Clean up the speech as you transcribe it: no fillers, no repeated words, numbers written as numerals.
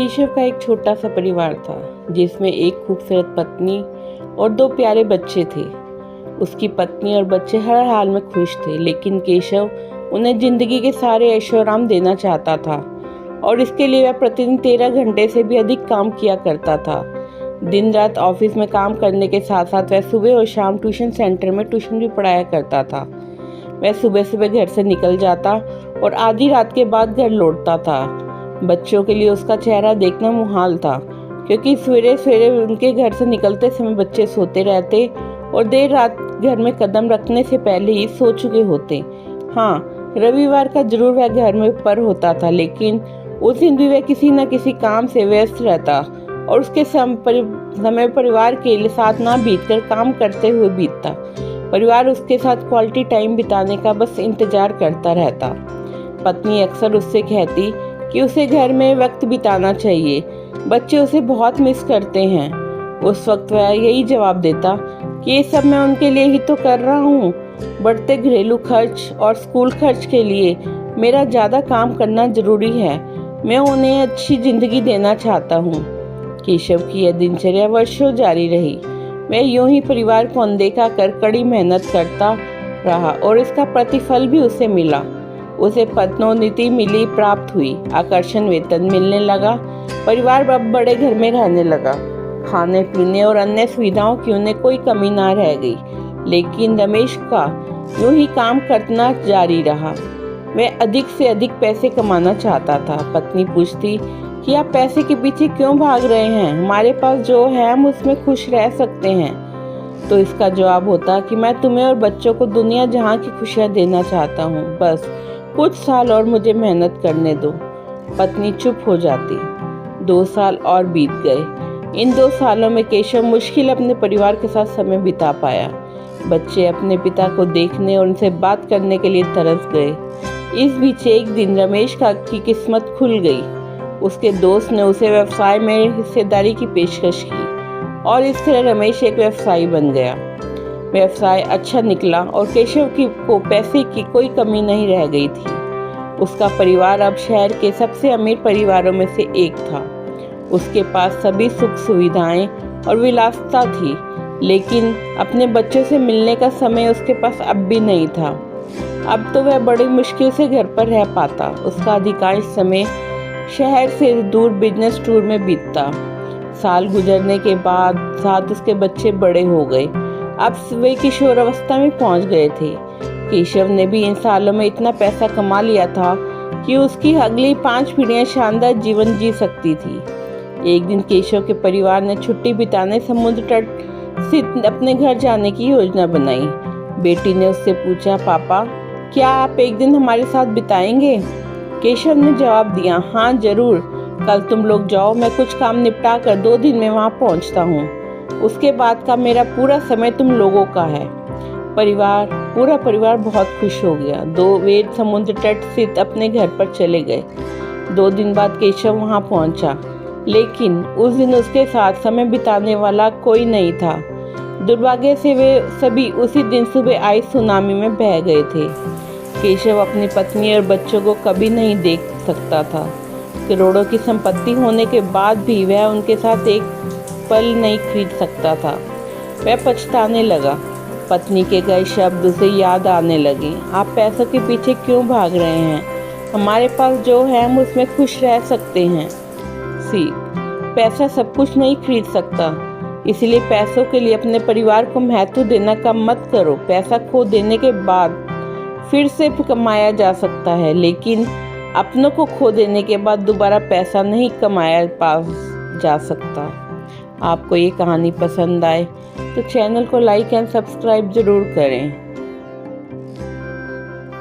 केशव का एक छोटा सा परिवार था जिसमें एक खूबसूरत पत्नी और 2 प्यारे बच्चे थे। उसकी पत्नी और बच्चे हर हाल में खुश थे, लेकिन केशव उन्हें जिंदगी के सारे ऐशोआराम देना चाहता था और इसके लिए वह प्रतिदिन 13 घंटे से भी अधिक काम किया करता था। दिन रात ऑफिस में काम करने के साथ साथ वह सुबह और शाम ट्यूशन सेंटर में ट्यूशन भी पढ़ाया करता था। वह सुबह सुबह घर से निकल जाता और आधी रात के बाद घर लौटता था। बच्चों के लिए उसका चेहरा देखना मुहाल था, क्योंकि सवेरे सवेरे उनके घर से निकलते समय बच्चे सोते रहते और देर रात घर में कदम रखने से पहले ही सो चुके होते। हाँ, रविवार का जरूर वह घर में पर होता था, लेकिन उस दिन भी वह किसी न किसी काम से व्यस्त रहता और उसके समय परिवार के साथ ना बीतकर काम करते हुए बीतता। परिवार उसके साथ क्वालिटी टाइम बिताने का बस इंतजार करता रहता। पत्नी अक्सर उससे कहती कि उसे घर में वक्त बिताना चाहिए, बच्चे उसे बहुत मिस करते हैं। उस वक्त वह यही जवाब देता कि ये सब मैं उनके लिए ही तो कर रहा हूँ। बढ़ते घरेलू खर्च और स्कूल खर्च के लिए मेरा ज़्यादा काम करना ज़रूरी है। मैं उन्हें अच्छी ज़िंदगी देना चाहता हूँ। केशव की यह दिनचर्या वर्षों जारी रही। वह यूं ही परिवार को अनदेखा कर कड़ी मेहनत करता रहा और इसका प्रतिफल भी उसे मिला। उसे पदोन्नति मिली, प्राप्त हुई, आकर्षण वेतन मिलने लगा, परिवार अब बड़े घर में रहने लगा। खाने पीने और अन्य सुविधाओं की उन्हें कोई कमी ना रह गई। लेकिन रमेश का यूं ही काम करना जारी रहा। वह अधिक से अधिक पैसे कमाना चाहता था। पत्नी पूछती कि आप पैसे के पीछे क्यों भाग रहे हैं? हमारे पास जो है हम उसमें खुश रह सकते हैं। तो इसका जवाब होता कि मैं तुम्हें और बच्चों को दुनिया जहां की खुशियां देना चाहता हूँ, बस कुछ साल और मुझे मेहनत करने दो। पत्नी चुप हो जाती। 2 साल और बीत गए। इन 2 सालों में केशव मुश्किल अपने परिवार के साथ समय बिता पाया। बच्चे अपने पिता को देखने और उनसे बात करने के लिए तरस गए। इस बीच एक दिन रमेश की किस्मत खुल गई। उसके दोस्त ने उसे व्यवसाय में हिस्सेदारी की पेशकश की और इस तरह रमेश एक व्यवसायी बन गया। व्यवसाय अच्छा निकला और केशव को पैसे की कोई कमी नहीं रह गई थी। उसका परिवार अब शहर के सबसे अमीर परिवारों में से एक था। उसके पास सभी सुख सुविधाएं और विलासिता थी, लेकिन अपने बच्चों से मिलने का समय उसके पास अब भी नहीं था। अब तो वह बड़ी मुश्किल से घर पर रह पाता। उसका अधिकांश समय शहर से दूर बिजनेस टूर में बीतता। साल गुजरने के बाद साथ उसके बच्चे बड़े हो गए। अब वे किशोरावस्था में पहुंच गए थे। केशव ने भी इन सालों में इतना पैसा कमा लिया था कि उसकी अगली 5 पीढ़ियां शानदार जीवन जी सकती थी। एक दिन केशव के परिवार ने छुट्टी बिताने समुद्र तट स्थित अपने घर जाने की योजना बनाई। बेटी ने उससे पूछा, पापा क्या आप एक दिन हमारे साथ बिताएंगे? केशव ने जवाब दिया, हाँ जरूर, कल तुम लोग जाओ, मैं कुछ काम निपटा कर 2 दिन में वहाँ पहुँचता हूँ। उसके बाद का मेरा पूरा समय तुम लोगों का है। पूरा परिवार बहुत खुश हो गया। वे समुद्र तट स्थित अपने घर पर चले गए। 2 दिन बाद केशव वहाँ पहुँचा, लेकिन उस दिन उसके साथ समय बिताने वाला कोई नहीं था। दुर्भाग्य से वे सभी उसी दिन सुबह आई सुनामी में बह गए थे। केशव अपनी पत्नी और बच्चों को कभी नहीं देख सकता था। करोड़ों की संपत्ति होने के बाद भी वह उनके साथ एक पल नहीं खरीद सकता था। वह पछताने लगा। पत्नी के कई शब्द उसे याद आने लगे। आप पैसों के पीछे क्यों भाग रहे हैं? हमारे पास जो है हम उसमें खुश रह सकते हैं। पैसा सब कुछ नहीं खरीद सकता, इसलिए पैसों के लिए अपने परिवार को महत्व देना कम मत करो। पैसा खो देने के बाद फिर से कमाया जा सकता है, लेकिन अपनों को खो देने के बाद दोबारा पैसा नहीं कमाया जा सकता। आपको ये कहानी पसंद आए तो चैनल को लाइक एंड सब्सक्राइब जरूर करें।